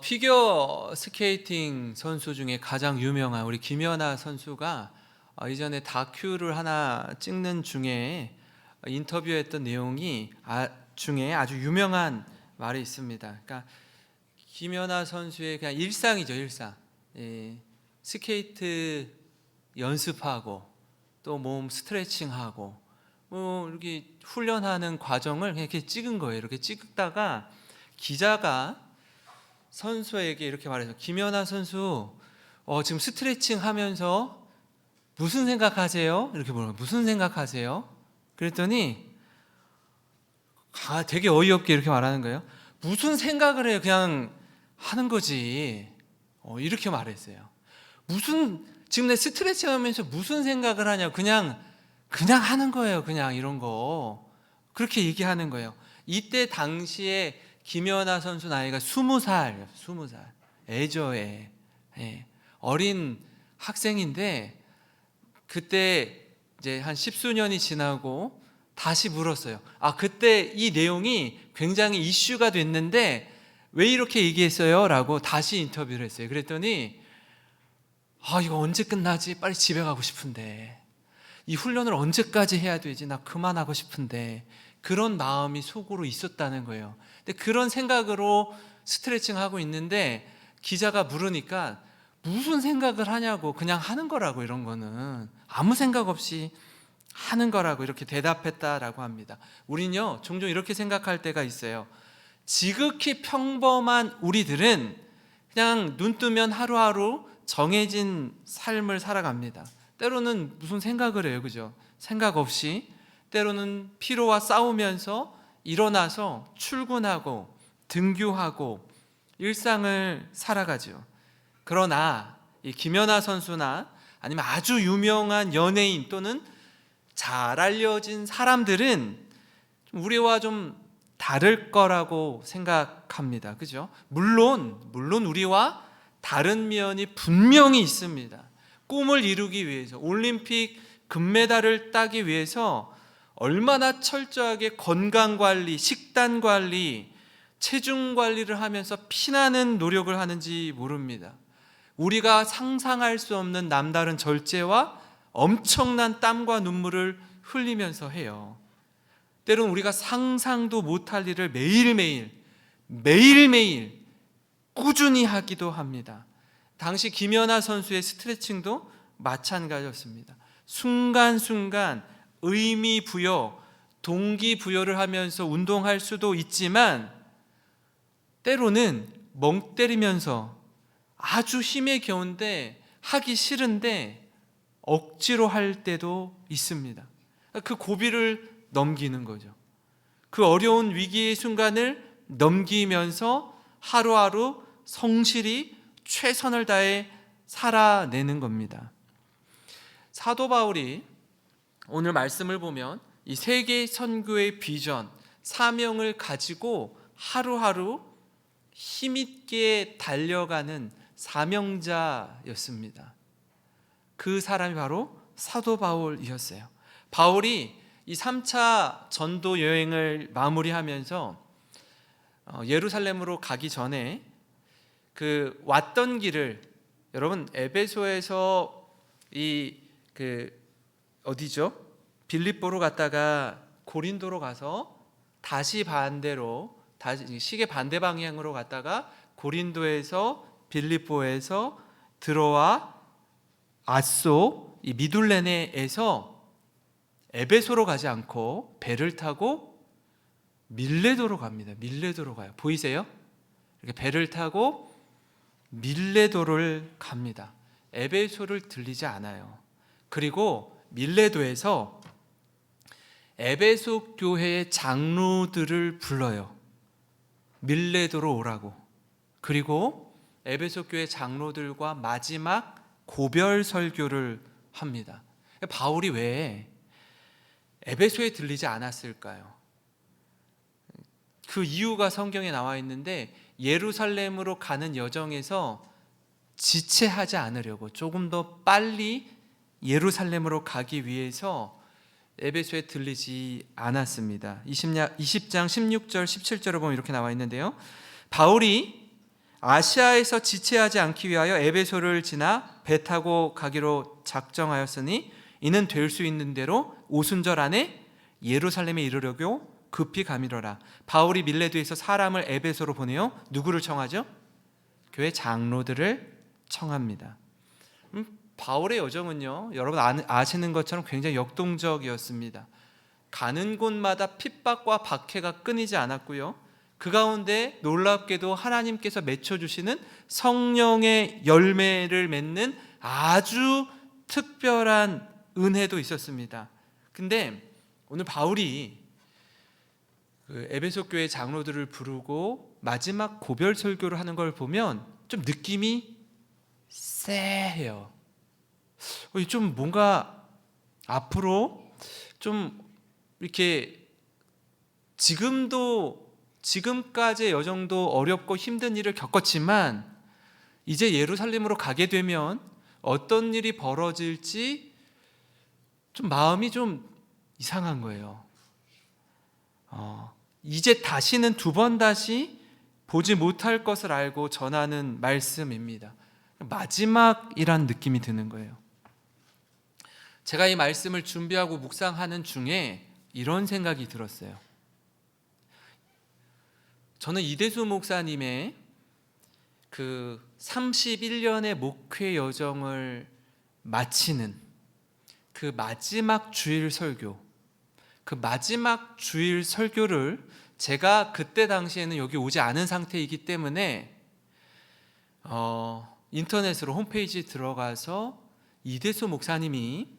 피겨 스케이팅 선수 중에 가장 유명한 우리 김연아 선수가 이전에 다큐를 하나 찍는 중에 인터뷰했던 내용이 중에 아주 유명한 말이 있습니다. 그러니까 김연아 선수의 그냥 일상이죠, 일상. 예, 스케이트 연습하고 또 몸 스트레칭하고 뭐 이렇게 훈련하는 과정을 이렇게 찍은 거예요. 이렇게 찍다가 기자가 선수에게 이렇게 말해서, 김연아 선수 지금 스트레칭 하면서 무슨 생각하세요? 이렇게 물어요. 무슨 생각하세요? 그랬더니 되게 어이없게 이렇게 말하는 거예요. 무슨 생각을 해요? 그냥 하는 거지. 이렇게 말했어요. 지금 내 스트레칭 하면서 무슨 생각을 하냐? 그냥 하는 거예요. 그냥 이런 거. 그렇게 얘기하는 거예요. 이때 당시에 김연아 선수 나이가 20살, 20살. 애저에 어린 학생인데, 그때 이제 한 십수년이 지나고 다시 물었어요. 그때 이 내용이 굉장히 이슈가 됐는데 왜 이렇게 얘기했어요? 라고 다시 인터뷰를 했어요. 그랬더니 이거 언제 끝나지? 빨리 집에 가고 싶은데, 이 훈련을 언제까지 해야 되지? 나 그만하고 싶은데, 그런 마음이 속으로 있었다는 거예요. 근데 그런 생각으로 스트레칭 하고 있는데 기자가 물으니까 무슨 생각을 하냐고, 그냥 하는 거라고, 이런 거는 아무 생각 없이 하는 거라고 이렇게 대답했다라고 합니다. 우린요 종종 이렇게 생각할 때가 있어요. 지극히 평범한 우리들은 그냥 눈 뜨면 하루하루 정해진 삶을 살아갑니다. 때로는 무슨 생각을 해요, 그죠? 생각 없이. 때로는 피로와 싸우면서 일어나서 출근하고 등교하고 일상을 살아가죠. 그러나 이 김연아 선수나 아니면 아주 유명한 연예인 또는 잘 알려진 사람들은 우리와 좀 다를 거라고 생각합니다. 그죠? 물론 우리와 다른 면이 분명히 있습니다. 꿈을 이루기 위해서, 올림픽 금메달을 따기 위해서 얼마나 철저하게 건강관리, 식단관리, 체중관리를 하면서 피나는 노력을 하는지 모릅니다. 우리가 상상할 수 없는 남다른 절제와 엄청난 땀과 눈물을 흘리면서 해요. 때로는 우리가 상상도 못할 일을 매일매일 꾸준히 하기도 합니다. 당시 김연아 선수의 스트레칭도 마찬가지였습니다. 순간순간 의미 부여, 동기 부여를 하면서 운동할 수도 있지만, 때로는 멍 때리면서 아주 힘에 겨운데 하기 싫은데 억지로 할 때도 있습니다. 그 고비를 넘기는 거죠. 그 어려운 위기의 순간을 넘기면서 하루하루 성실히 최선을 다해 살아내는 겁니다. 사도 바울이 오늘 말씀을 보면 이 세계 선교의 비전, 사명을 가지고 하루하루 힘있게 달려가는 사명자였습니다. 그 사람이 바로 사도 바울이었어요. 바울이 이 3차 전도 여행을 마무리하면서 예루살렘으로 가기 전에 왔던 길을, 여러분 에베소에서 어디죠? 빌립보로 갔다가 고린도로 가서 다시 시계 반대 방향으로 갔다가 고린도에서 빌립보에서 들어와 아소 이 미둘레네에서 에베소로 가지 않고 배를 타고 밀레도로 갑니다. 밀레도로 가요. 보이세요? 이렇게 배를 타고 밀레도를 갑니다. 에베소를 들리지 않아요. 그리고 밀레도에서 에베소 교회의 장로들을 불러요. 밀레도로 오라고. 그리고 에베소 교회 장로들과 마지막 고별 설교를 합니다. 바울이 왜 에베소에 들리지 않았을까요? 그 이유가 성경에 나와 있는데, 예루살렘으로 가는 여정에서 지체하지 않으려고, 조금 더 빨리 예루살렘으로 가기 위해서 에베소에 들리지 않았습니다. 20장 16절 17절을 보면 이렇게 나와 있는데요, 바울이 아시아에서 지체하지 않기 위하여 에베소를 지나 배 타고 가기로 작정하였으니 이는 될 수 있는 대로 오순절 안에 예루살렘에 이르려고 급히 가미러라. 바울이 밀레도에서 사람을 에베소로 보내요. 누구를 청하죠? 교회 장로들을 청합니다. 바울의 여정은요, 여러분 아시는 것처럼 굉장히 역동적이었습니다. 가는 곳마다 핍박과 박해가 끊이지 않았고요, 그 가운데 놀랍게도 하나님께서 맺혀주시는 성령의 열매를 맺는 아주 특별한 은혜도 있었습니다. 근데 오늘 바울이 그 에베소 교회 장로들을 부르고 마지막 고별 설교를 하는 걸 보면 좀 느낌이 쎄해요. 좀 뭔가 앞으로 좀 이렇게 지금까지의 여정도 어렵고 힘든 일을 겪었지만 이제 예루살렘으로 가게 되면 어떤 일이 벌어질지 좀 마음이 좀 이상한 거예요. 이제 다시는 두 번 다시 보지 못할 것을 알고 전하는 말씀입니다. 마지막이란 느낌이 드는 거예요. 제가 이 말씀을 준비하고 묵상하는 중에 이런 생각이 들었어요. 저는 이대수 목사님의 그 31년의 목회 여정을 마치는 그 마지막 주일 설교, 그 마지막 주일 설교를 제가 그때 당시에는 여기 오지 않은 상태이기 때문에 인터넷으로 홈페이지 들어가서 이대수 목사님이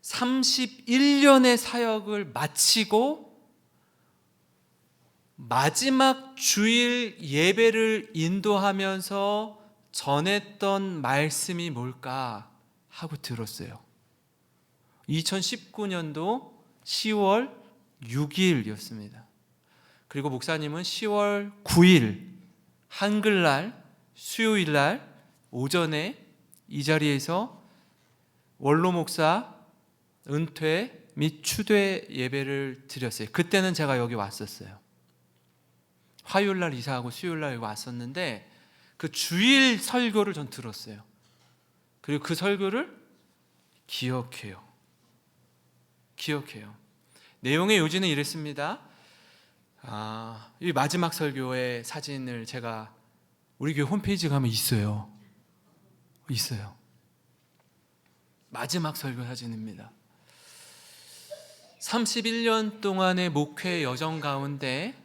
31년의 사역을 마치고 마지막 주일 예배를 인도하면서 전했던 말씀이 뭘까 하고 들었어요. 2019년도 10월 6일이었습니다. 그리고 목사님은 10월 9일 한글날 수요일날 오전에 이 자리에서 원로 목사 은퇴 및 추대 예배를 드렸어요. 그때는 제가 여기 왔었어요. 화요일날 이사하고 수요일날 여기 왔었는데 그 주일 설교를 전 들었어요. 그리고 그 설교를 기억해요. 내용의 요지는 이랬습니다. 이 마지막 설교의 사진을 제가 우리 교회 홈페이지 가면 있어요. 마지막 설교 사진입니다. 31년 동안의 목회 여정 가운데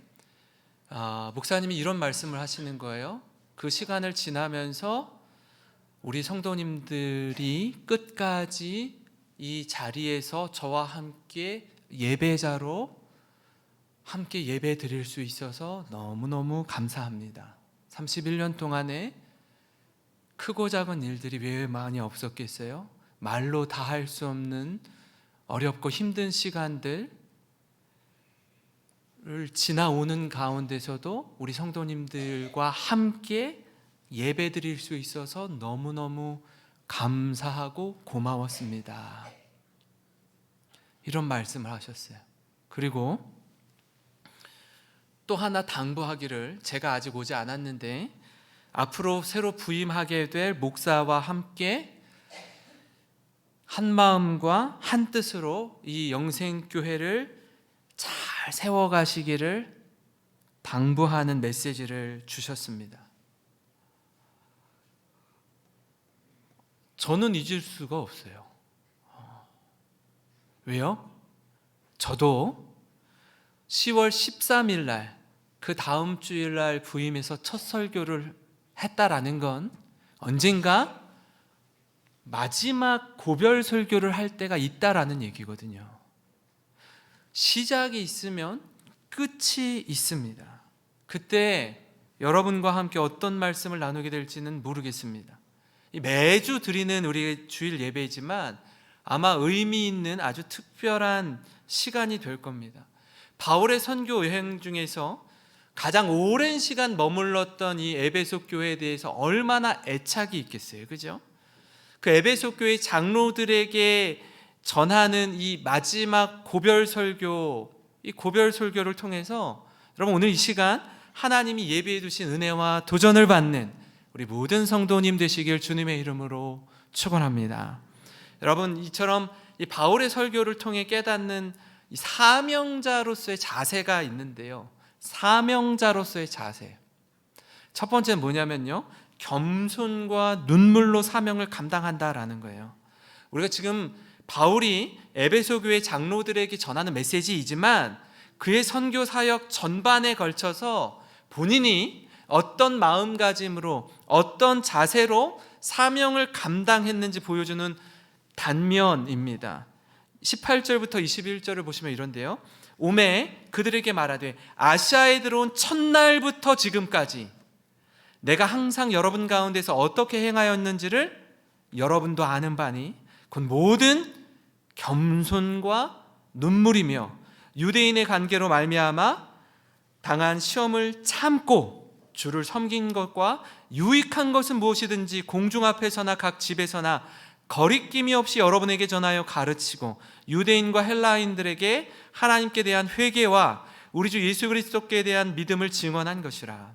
목사님이 이런 말씀을 하시는 거예요. 그 시간을 지나면서 우리 성도님들이 끝까지 이 자리에서 저와 함께 예배자로 함께 예배 드릴 수 있어서 너무너무 감사합니다. 31년 동안에 크고 작은 일들이 왜 많이 없었겠어요? 말로 다 할 수 없는 어렵고 힘든 시간들을 지나오는 가운데서도 우리 성도님들과 함께 예배 드릴 수 있어서 너무너무 감사하고 고마웠습니다. 이런 말씀을 하셨어요. 그리고 또 하나 당부하기를, 제가 아직 오지 않았는데 앞으로 새로 부임하게 될 목사와 함께 한 마음과 한 뜻으로 이 영생교회를 잘 세워가시기를 당부하는 메시지를 주셨습니다. 저는 잊을 수가 없어요. 왜요? 저도 10월 13일 날, 그 다음 주일 날 부임해서 첫 설교를 했다라는 건 언젠가 마지막 고별 설교를 할 때가 있다라는 얘기거든요. 시작이 있으면 끝이 있습니다. 그때 여러분과 함께 어떤 말씀을 나누게 될지는 모르겠습니다. 매주 드리는 우리 주일 예배이지만 아마 의미 있는 아주 특별한 시간이 될 겁니다. 바울의 선교 여행 중에서 가장 오랜 시간 머물렀던 이 에베소 교회에 대해서 얼마나 애착이 있겠어요, 그죠? 그 에베소 교회 장로들에게 전하는 이 마지막 고별 설교, 이 고별 설교를 통해서 여러분 오늘 이 시간 하나님이 예비해 두신 은혜와 도전을 받는 우리 모든 성도님 되시길 주님의 이름으로 축원합니다. 여러분, 이처럼 이 바울의 설교를 통해 깨닫는 이 사명자로서의 자세가 있는데요. 사명자로서의 자세. 첫 번째는 뭐냐면요, 겸손과 눈물로 사명을 감당한다라는 거예요. 우리가 지금 바울이 에베소 교회 장로들에게 전하는 메시지이지만 그의 선교 사역 전반에 걸쳐서 본인이 어떤 마음가짐으로 어떤 자세로 사명을 감당했는지 보여주는 단면입니다. 18절부터 21절을 보시면 이런데요. 오매 그들에게 말하되 아시아에 들어온 첫날부터 지금까지 내가 항상 여러분 가운데서 어떻게 행하였는지를 여러분도 아는 바니 곧 모든 겸손과 눈물이며 유대인의 관계로 말미암아 당한 시험을 참고 주를 섬긴 것과 유익한 것은 무엇이든지 공중 앞에서나 각 집에서나 거리낌이 없이 여러분에게 전하여 가르치고 유대인과 헬라인들에게 하나님께 대한 회개와 우리 주 예수 그리스도께 대한 믿음을 증언한 것이라.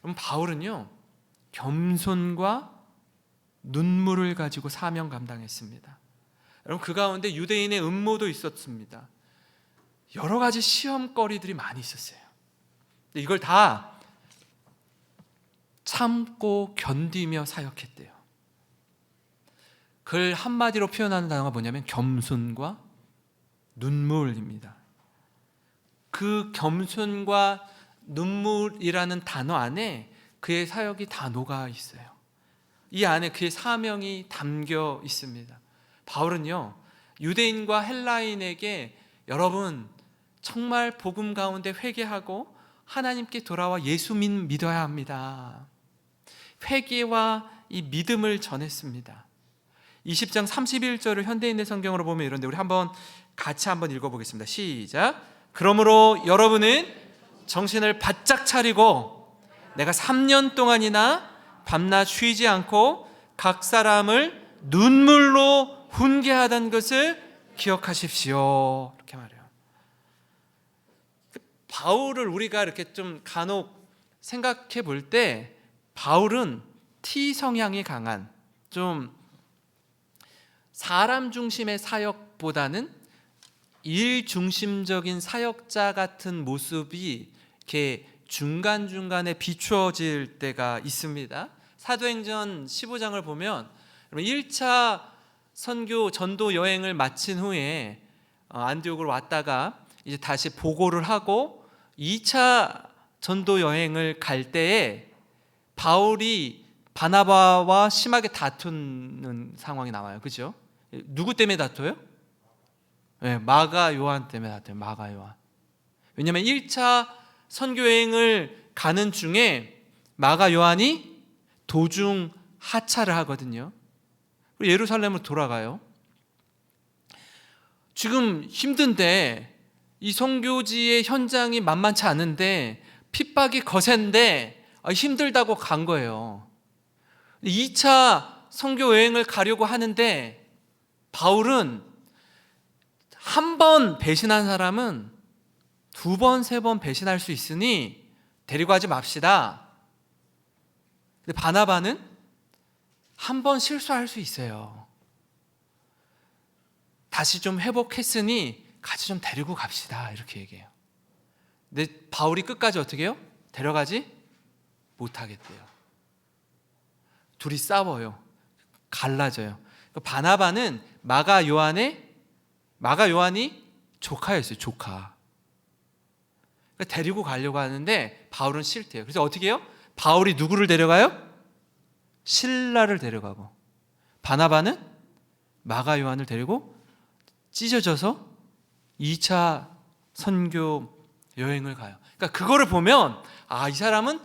그럼 바울은요, 겸손과 눈물을 가지고 사명 감당했습니다. 여러분, 그 가운데 유대인의 음모도 있었습니다. 여러 가지 시험거리들이 많이 있었어요. 이걸 다 참고 견디며 사역했대요. 그걸 한마디로 표현하는 단어가 뭐냐면 겸손과 눈물입니다. 그 겸손과 눈물이라는 단어 안에 그의 사역이 다 녹아 있어요. 이 안에 그의 사명이 담겨 있습니다. 바울은요, 유대인과 헬라인에게 여러분 정말 복음 가운데 회개하고 하나님께 돌아와 예수 믿어야 합니다. 회개와 이 믿음을 전했습니다. 20장 31절을 현대인의 성경으로 보면 이런데 우리 같이 한번 읽어보겠습니다. 시작. 그러므로 여러분은 정신을 바짝 차리고 내가 3년 동안이나 밤낮 쉬지 않고 각 사람을 눈물로 훈계하던 것을 기억하십시오. 이렇게 말해요. 바울을 우리가 이렇게 좀 간혹 생각해 볼 때 바울은 T 성향이 강한 좀 사람 중심의 사역보다는 일 중심적인 사역자 같은 모습이 이렇게 중간중간에 비추어질 때가 있습니다. 사도행전 15장을 보면 1차 선교 전도 여행을 마친 후에 안디옥으로 왔다가 이제 다시 보고를 하고 2차 전도 여행을 갈 때에 바울이 바나바와 심하게 다투는 상황이 나와요. 그죠? 누구 때문에 다퉈요? 네, 마가 요한 때문에 다퉈요. 마가 요한. 왜냐하면 1차 선교 여행을 가는 중에 마가 요한이 도중 하차를 하거든요. 예루살렘으로 돌아가요. 지금 힘든데 이 선교지의 현장이 만만치 않은데 핍박이 거센데 힘들다고 간 거예요. 2차 선교 여행을 가려고 하는데 바울은 한 번 배신한 사람은 두 번, 세 번 배신할 수 있으니 데리고 가지 맙시다. 근데 바나바는 한 번 실수할 수 있어요. 다시 좀 회복했으니 같이 좀 데리고 갑시다. 이렇게 얘기해요. 근데 바울이 끝까지 어떻게 해요? 데려가지 못하겠대요. 둘이 싸워요. 갈라져요. 바나바는 마가 요한이 조카였어요. 조카. 그러니까 데리고 가려고 하는데 바울은 싫대요. 그래서 어떻게 해요? 바울이 누구를 데려가요? 실라를 데려가고 바나바는 마가 요한을 데리고 찢어져서 2차 선교 여행을 가요. 그러니까 그거를 보면 이 사람은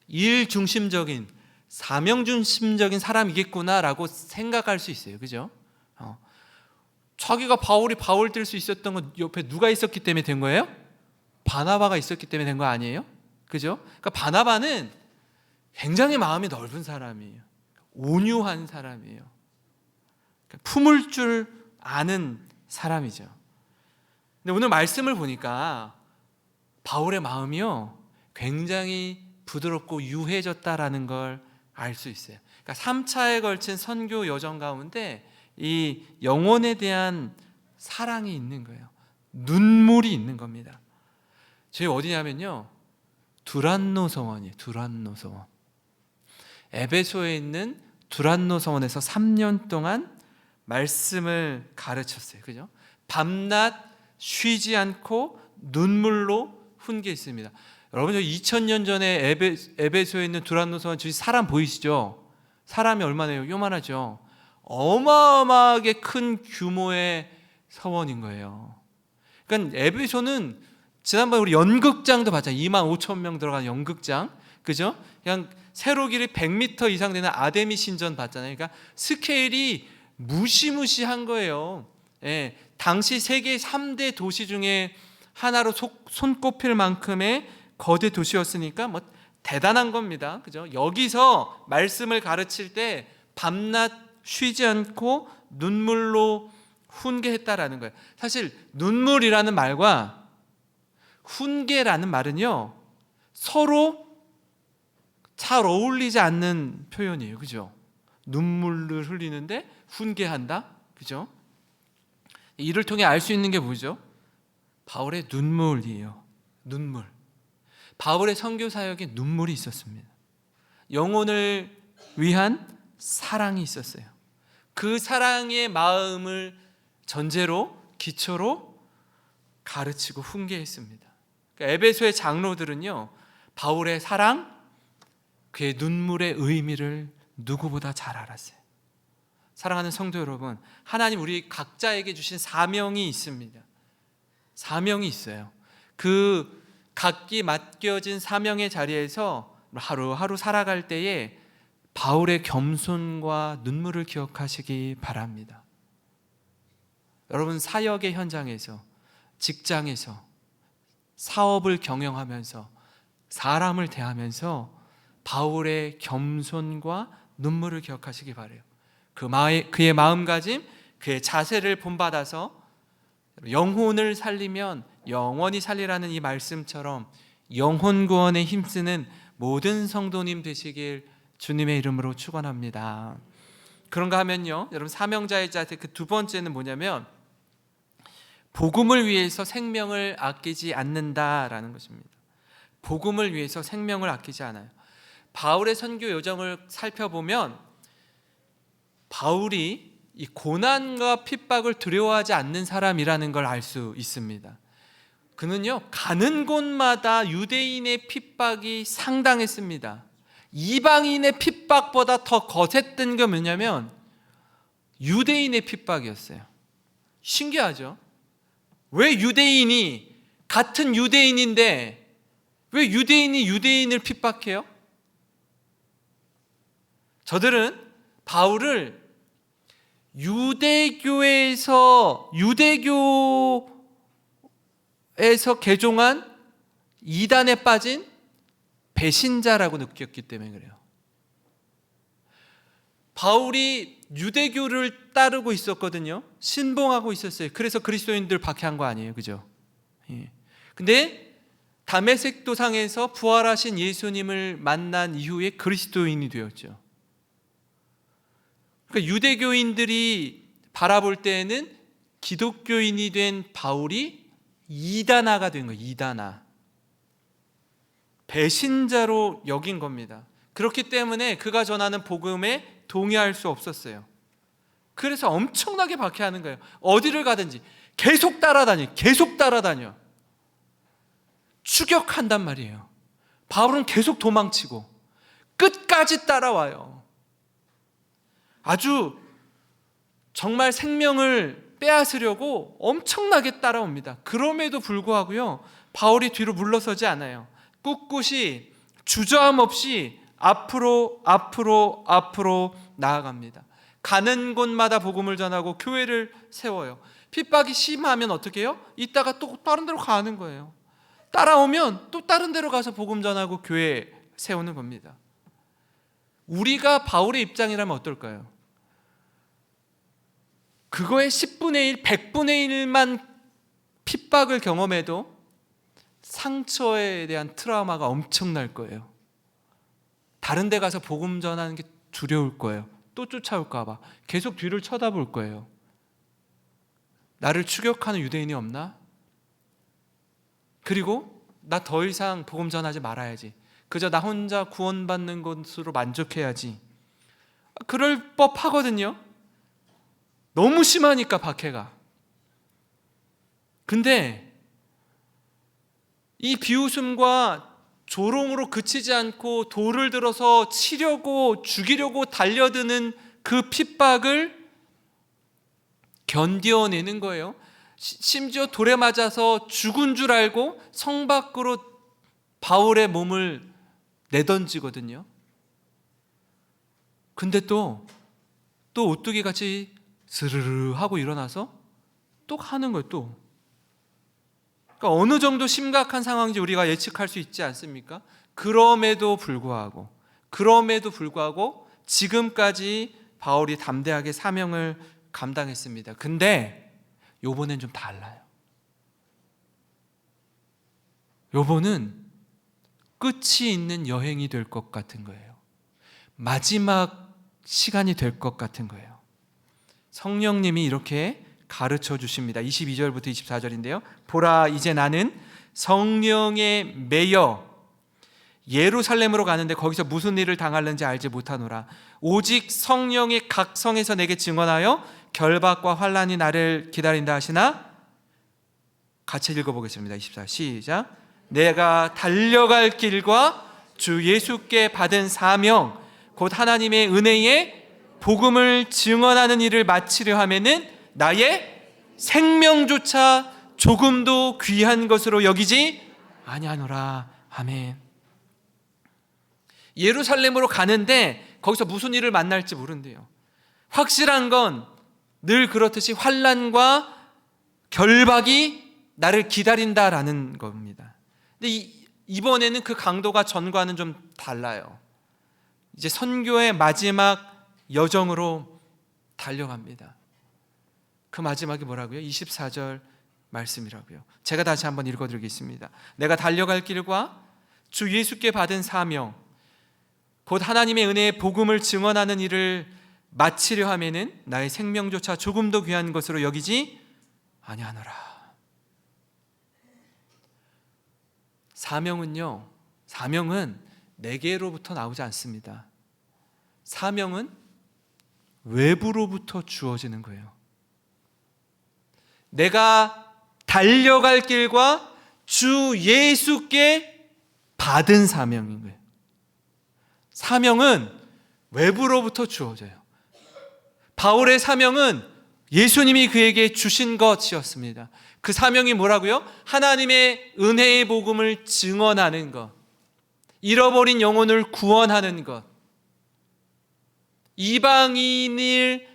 일 중심적인 사명 중심적인 사람이겠구나라고 생각할 수 있어요. 그죠? 자기가 바울이 바울 될 수 있었던 건 옆에 누가 있었기 때문에 된 거예요? 바나바가 있었기 때문에 된 거 아니에요? 그죠? 그러니까 바나바는 굉장히 마음이 넓은 사람이에요. 온유한 사람이에요. 품을 줄 아는 사람이죠. 근데 오늘 말씀을 보니까 바울의 마음이요, 굉장히 부드럽고 유해졌다라는 걸 알 수 있어요. 그러니까 3차에 걸친 선교 여정 가운데 이 영혼에 대한 사랑이 있는 거예요. 눈물이 있는 겁니다. 저희 어디냐면요, 두란노 서원이에요. 두란노 서원. 에베소에 있는 두란노 서원에서 3년 동안 말씀을 가르쳤어요. 그죠? 밤낮 쉬지 않고 눈물로 훈계했습니다. 여러분, 저 2000년 전에 에베소에 있는 두란노 서원, 저희 사람 보이시죠? 사람이 얼마나 요만하죠? 어마어마하게 큰 규모의 서원인 거예요. 그러니까 에베소는 지난번에 우리 연극장도 봤잖아요. 25,000명 들어간 연극장, 그죠? 그냥 세로 길이 100m 이상 되는 아데미 신전 봤잖아요. 그러니까 스케일이 무시무시한 거예요. 예, 당시 세계 3대 도시 중에 하나로 손꼽힐 만큼의 거대 도시였으니까 뭐 대단한 겁니다. 그죠? 여기서 말씀을 가르칠 때 밤낮 쉬지 않고 눈물로 훈계했다라는 거예요. 사실 눈물이라는 말과 훈계라는 말은요, 서로 잘 어울리지 않는 표현이에요. 그죠? 눈물을 흘리는데 훈계한다. 그죠? 이를 통해 알 수 있는 게 뭐죠? 바울의 눈물이에요. 눈물. 바울의 선교 사역에 눈물이 있었습니다. 영혼을 위한 사랑이 있었어요. 그 사랑의 마음을 전제로, 기초로 가르치고 훈계했습니다. 그러니까 에베소의 장로들은요, 바울의 사랑, 그의 눈물의 의미를 누구보다 잘 알았어요. 사랑하는 성도 여러분, 하나님 우리 각자에게 주신 사명이 있습니다. 사명이 있어요. 그 각기 맡겨진 사명의 자리에서 하루하루 살아갈 때에 바울의 겸손과 눈물을 기억하시기 바랍니다. 여러분, 사역의 현장에서, 직장에서, 사업을 경영하면서, 사람을 대하면서 바울의 겸손과 눈물을 기억하시기 바라요. 그의 마음가짐, 그의 자세를 본받아서 영혼을 살리면 영원히 살리라는 이 말씀처럼 영혼 구원에 힘쓰는 모든 성도님 되시길 주님의 이름으로 축원합니다. 그런가 하면요, 여러분, 사명자의 자세 그 두 번째는 뭐냐면 복음을 위해서 생명을 아끼지 않는다라는 것입니다. 복음을 위해서 생명을 아끼지 않아요. 바울의 선교 여정을 살펴보면 바울이 이 고난과 핍박을 두려워하지 않는 사람이라는 걸 알 수 있습니다. 그는요, 가는 곳마다 유대인의 핍박이 상당했습니다. 이방인의 핍박보다 더 거셌던 게 뭐냐면 유대인의 핍박이었어요. 신기하죠? 왜 유대인이, 같은 유대인인데 왜 유대인이 유대인을 핍박해요? 저들은 바울을 유대교에서 개종한 이단에 빠진 배신자라고 느꼈기 때문에 그래요. 바울이 유대교를 따르고 있었거든요. 신봉하고 있었어요. 그래서 그리스도인들 박해한 거 아니에요, 그죠? 예. 근데 다메섹 도상에서 부활하신 예수님을 만난 이후에 그리스도인이 되었죠. 그러니까 유대교인들이 바라볼 때에는 기독교인이 된 바울이 이단아가 된 거예요. 이단아. 배신자로 여긴 겁니다. 그렇기 때문에 그가 전하는 복음에 동의할 수 없었어요. 그래서 엄청나게 박해하는 거예요. 어디를 가든지 계속 따라다녀. 추격한단 말이에요. 바울은 계속 도망치고 끝까지 따라와요. 아주 정말 생명을 빼앗으려고 엄청나게 따라옵니다. 그럼에도 불구하고요, 바울이 뒤로 물러서지 않아요. 꿋꿋이 주저함 없이 앞으로 나아갑니다. 가는 곳마다 복음을 전하고 교회를 세워요. 핍박이 심하면 어떻게 해요? 이따가 또 다른 데로 가는 거예요. 따라오면 또 다른 데로 가서 복음 전하고 교회 세우는 겁니다. 우리가 바울의 입장이라면 어떨까요? 그거의 10분의 1, 100분의 1만 핍박을 경험해도 상처에 대한 트라우마가 엄청날 거예요. 다른 데 가서 복음 전하는 게 두려울 거예요. 또 쫓아올까 봐 계속 뒤를 쳐다볼 거예요. 나를 추격하는 유대인이 없나? 그리고 나 더 이상 복음 전하지 말아야지. 그저 나 혼자 구원받는 것으로 만족해야지. 그럴 법하거든요. 너무 심하니까 박해가. 근데 이 비웃음과 조롱으로 그치지 않고 돌을 들어서 치려고 죽이려고 달려드는 그 핍박을 견뎌내는 거예요. 심지어 돌에 맞아서 죽은 줄 알고 성 밖으로 바울의 몸을 내던지거든요. 근데 또 오뚜기 같이 스르르 하고 일어나서 또 하는 거예요. 또. 그러니까 어느 정도 심각한 상황인지 우리가 예측할 수 있지 않습니까? 그럼에도 불구하고 지금까지 바울이 담대하게 사명을 감당했습니다. 근데 요번엔 좀 달라요. 요번은 끝이 있는 여행이 될 것 같은 거예요. 마지막 시간이 될 것 같은 거예요. 성령님이 이렇게 가르쳐 주십니다. 22절부터 24절인데요. 보라, 이제 나는 성령에 매여 예루살렘으로 가는데 거기서 무슨 일을 당할는지 알지 못하노라. 오직 성령의 각성에서 내게 증언하여 결박과 환난이 나를 기다린다 하시나. 같이 읽어보겠습니다. 24 시작. 내가 달려갈 길과 주 예수께 받은 사명 곧 하나님의 은혜의 복음을 증언하는 일을 마치려 하면은 나의 생명조차 조금도 귀한 것으로 여기지 아니하노라. 아멘. 예루살렘으로 가는데 거기서 무슨 일을 만날지 모른대요. 확실한 건 늘 그렇듯이 환난과 결박이 나를 기다린다라는 겁니다. 근데 이번에는 그 강도가 전과는 좀 달라요. 이제 선교의 마지막 여정으로 달려갑니다. 그 마지막이 뭐라고요? 24절 말씀이라고요. 제가 다시 한번 읽어드리겠습니다. 내가 달려갈 길과 주 예수께 받은 사명 곧 하나님의 은혜의 복음을 증언하는 일을 마치려 하면은 나의 생명조차 조금도 귀한 것으로 여기지 아니하노라. 사명은 내게로부터 나오지 않습니다. 사명은 외부로부터 주어지는 거예요. 내가 달려갈 길과 주 예수께 받은 사명인 거예요. 사명은 외부로부터 주어져요. 바울의 사명은 예수님이 그에게 주신 것이었습니다. 그 사명이 뭐라고요? 하나님의 은혜의 복음을 증언하는 것, 잃어버린 영혼을 구원하는 것, 이방인을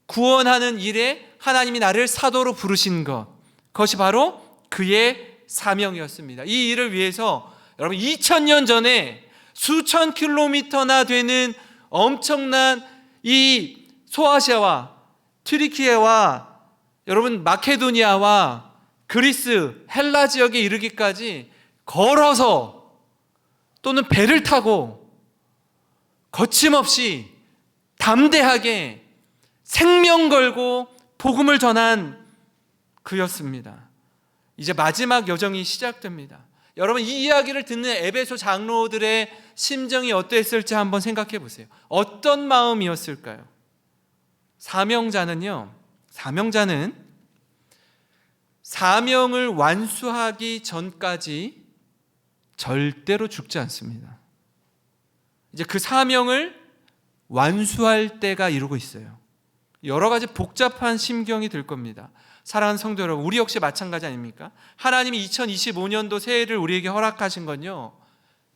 구원하는 일에 하나님이 나를 사도로 부르신 것, 그것이 바로 그의 사명이었습니다. 이 일을 위해서 여러분 2000년 전에 수천 킬로미터나 되는 엄청난 이 소아시아와 튀르키예와 여러분 마케도니아와 그리스, 헬라 지역에 이르기까지 걸어서 또는 배를 타고 거침없이 담대하게 생명 걸고 복음을 전한 그였습니다. 이제 마지막 여정이 시작됩니다. 여러분 이 이야기를 듣는 에베소 장로들의 심정이 어땠을지 한번 생각해 보세요. 어떤 마음이었을까요? 사명자는 사명을 완수하기 전까지 절대로 죽지 않습니다. 이제 그 사명을 완수할 때가 이루고 있어요. 여러 가지 복잡한 심경이 들 겁니다. 사랑하는 성도 여러분, 우리 역시 마찬가지 아닙니까? 하나님이 2025년도 새해를 우리에게 허락하신 건요,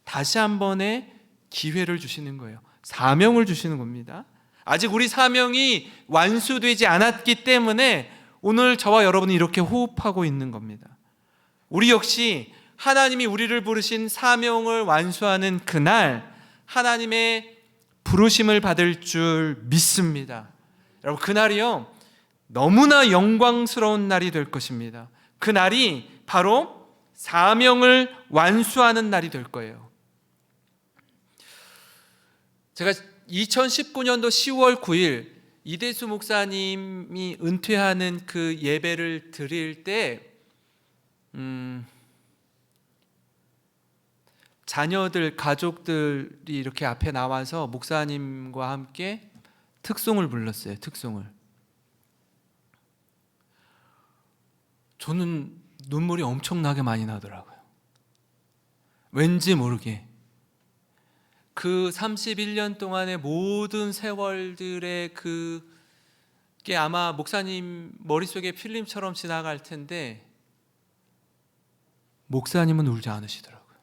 다시 한 번의 기회를 주시는 거예요. 사명을 주시는 겁니다. 아직 우리 사명이 완수되지 않았기 때문에 오늘 저와 여러분이 이렇게 호흡하고 있는 겁니다. 우리 역시 하나님이 우리를 부르신 사명을 완수하는 그날 하나님의 부르심을 받을 줄 믿습니다. 여러분 그날이요 너무나 영광스러운 날이 될 것입니다. 그 날이 바로 사명을 완수하는 날이 될 거예요. 제가 2019년도 10월 9일 이대수 목사님이 은퇴하는 그 예배를 드릴 때 자녀들, 가족들이 이렇게 앞에 나와서 목사님과 함께 특송을 불렀어요. 특송을. 저는 눈물이 엄청나게 많이 나더라고요. 왠지 모르게 그 31년 동안의 모든 세월들의 그게 아마 목사님 머릿속에 필름처럼 지나갈 텐데 목사님은 울지 않으시더라고요.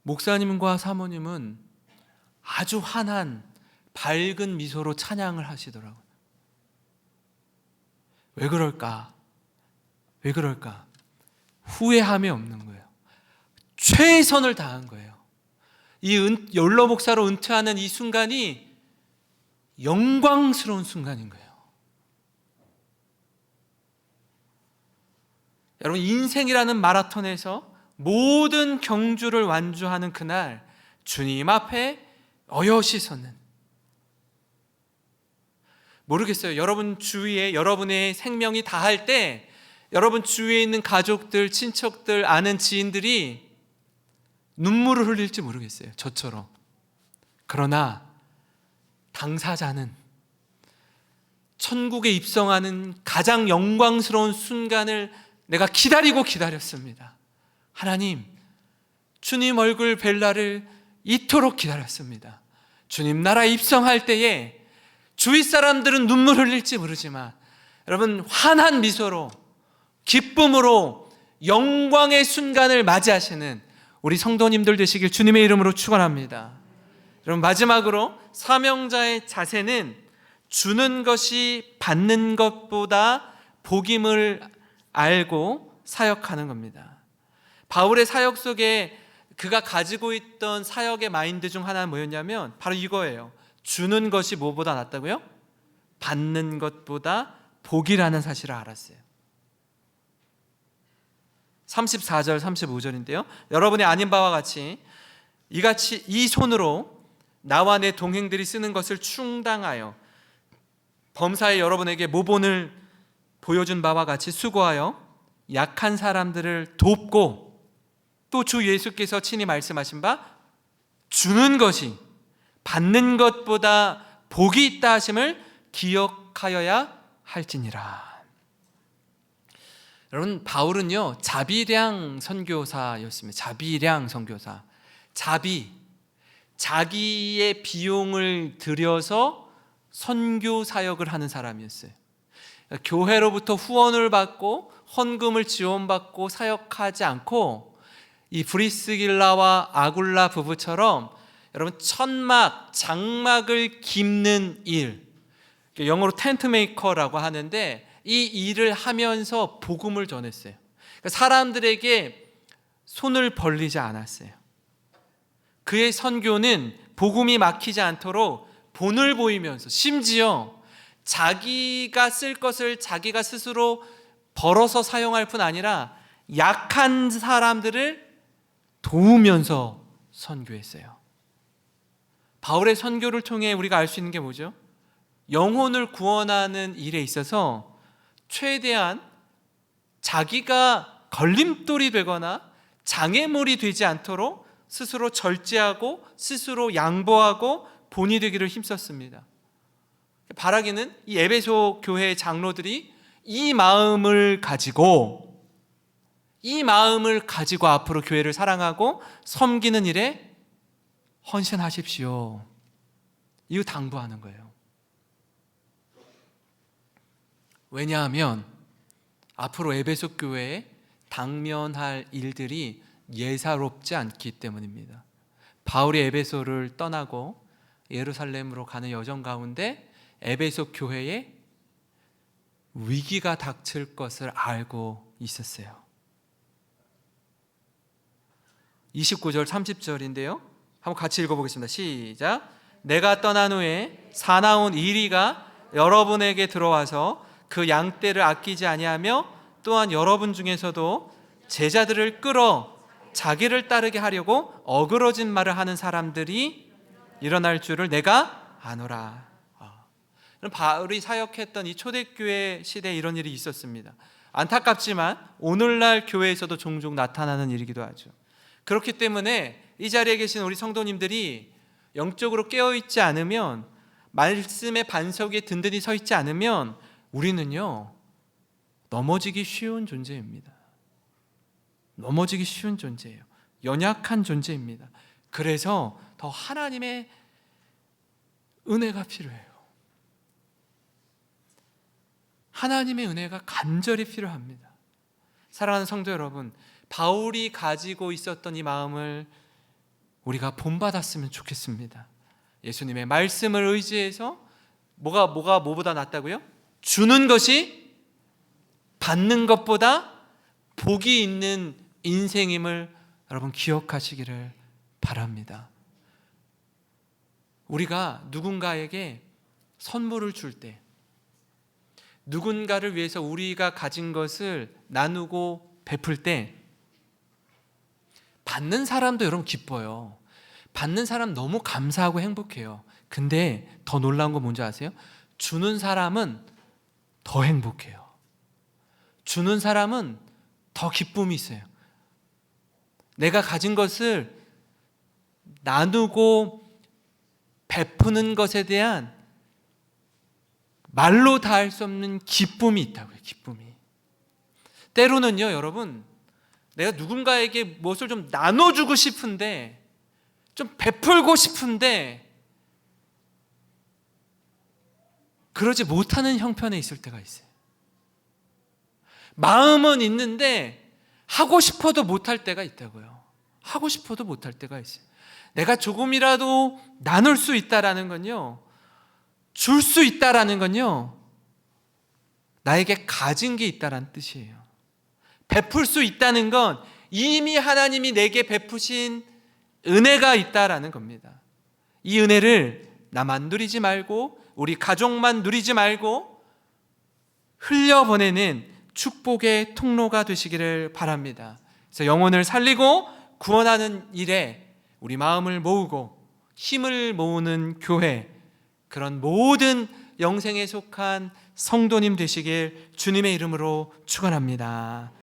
목사님과 사모님은 아주 환한 밝은 미소로 찬양을 하시더라고요. 왜 그럴까? 왜 그럴까? 후회함이 없는 거예요. 최선을 다한 거예요. 이 연로 목사로 은퇴하는 이 순간이 영광스러운 순간인 거예요. 여러분, 인생이라는 마라톤에서 모든 경주를 완주하는 그날 주님 앞에 어여시 서는, 모르겠어요. 여러분 주위에 여러분의 생명이 다할 때 여러분 주위에 있는 가족들, 친척들, 아는 지인들이 눈물을 흘릴지 모르겠어요. 저처럼. 그러나 당사자는 천국에 입성하는 가장 영광스러운 순간을 내가 기다렸습니다. 하나님, 주님 얼굴 뵐 날을 이토록 기다렸습니다. 주님 나라에 입성할 때에 주위 사람들은 눈물 흘릴지 모르지만 여러분 환한 미소로, 기쁨으로 영광의 순간을 맞이하시는 우리 성도님들 되시길 주님의 이름으로 축원합니다. 여러분, 마지막으로 사명자의 자세는 주는 것이 받는 것보다 복임을 알고 사역하는 겁니다. 바울의 사역 속에 그가 가지고 있던 사역의 마인드 중 하나는 뭐였냐면 바로 이거예요. 주는 것이 뭐보다 낫다고요? 받는 것보다 복이라는 사실을 알았어요. 34절 35절인데요 여러분이 아닌 바와 같이 이같이 이 손으로 나와 내 동행들이 쓰는 것을 충당하여 범사에 여러분에게 모본을 보여준 바와 같이 수고하여 약한 사람들을 돕고, 또 주 예수께서 친히 말씀하신 바 주는 것이 받는 것보다 복이 있다 하심을 기억하여야 할지니라. 여러분, 바울은요 자비량 선교사였습니다. 자비량 선교사. 자기의 비용을 들여서 선교 사역을 하는 사람이었어요. 교회로부터 후원을 받고 헌금을 지원받고 사역하지 않고 이 브리스길라와 아굴라 부부처럼 여러분 천막, 장막을 깁는 일, 영어로 텐트 메이커라고 하는데 이 일을 하면서 복음을 전했어요. 사람들에게 손을 벌리지 않았어요. 그의 선교는 복음이 막히지 않도록 본을 보이면서, 심지어 자기가 쓸 것을 자기가 스스로 벌어서 사용할 뿐 아니라 약한 사람들을 도우면서 선교했어요. 바울의 선교를 통해 우리가 알 수 있는 게 뭐죠? 영혼을 구원하는 일에 있어서 최대한 자기가 걸림돌이 되거나 장애물이 되지 않도록 스스로 절제하고 스스로 양보하고 본이 되기를 힘썼습니다. 바라기는 이 에베소 교회의 장로들이 이 마음을 가지고 앞으로 교회를 사랑하고 섬기는 일에 헌신하십시오. 이거 당부하는 거예요. 왜냐하면 앞으로 에베소 교회에 당면할 일들이 예사롭지 않기 때문입니다. 바울이 에베소를 떠나고 예루살렘으로 가는 여정 가운데 에베소 교회에 위기가 닥칠 것을 알고 있었어요. 29절 30절인데요 한번 같이 읽어보겠습니다. 시작. 내가 떠난 후에 사나운 이리가 여러분에게 들어와서 그 양떼를 아끼지 아니하며 또한 여러분 중에서도 제자들을 끌어 자기를 따르게 하려고 어그러진 말을 하는 사람들이 일어날 줄을 내가 아노라. 바울이 사역했던 이 초대교회 시대에 이런 일이 있었습니다. 안타깝지만 오늘날 교회에서도 종종 나타나는 일이기도 하죠. 그렇기 때문에 이 자리에 계신 우리 성도님들이 영적으로 깨어있지 않으면, 말씀의 반석 위에 든든히 서 있지 않으면 우리는요 넘어지기 쉬운 존재입니다. 넘어지기 쉬운 존재예요. 연약한 존재입니다. 그래서 더 하나님의 은혜가 필요해요. 하나님의 은혜가 간절히 필요합니다. 사랑하는 성도 여러분, 바울이 가지고 있었던 이 마음을 우리가 본받았으면 좋겠습니다. 예수님의 말씀을 의지해서 뭐보다 낫다고요? 주는 것이 받는 것보다 복이 있는 인생임을 여러분 기억하시기를 바랍니다. 우리가 누군가에게 선물을 줄 때, 누군가를 위해서 우리가 가진 것을 나누고 베풀 때 받는 사람도 여러분 기뻐요. 받는 사람 너무 감사하고 행복해요. 근데 더 놀라운 건 뭔지 아세요? 주는 사람은 더 행복해요. 주는 사람은 더 기쁨이 있어요. 내가 가진 것을 나누고 베푸는 것에 대한 말로 다 할 수 없는 기쁨이 있다고요. 기쁨이. 때로는요 여러분, 내가 누군가에게 무엇을 좀 나눠주고 싶은데, 좀 베풀고 싶은데 그러지 못하는 형편에 있을 때가 있어요. 마음은 있는데 하고 싶어도 못할 때가 있다고요. 하고 싶어도 못할 때가 있어요. 내가 조금이라도 나눌 수 있다라는 건요, 줄 수 있다라는 건요, 나에게 가진 게 있다라는 뜻이에요. 베풀 수 있다는 건 이미 하나님이 내게 베푸신 은혜가 있다라는 겁니다. 이 은혜를 나만 누리지 말고, 우리 가족만 누리지 말고 흘려보내는 축복의 통로가 되시기를 바랍니다. 그래서 영혼을 살리고 구원하는 일에 우리 마음을 모으고 힘을 모으는 교회, 그런 모든 영생에 속한 성도님 되시길 주님의 이름으로 축원합니다.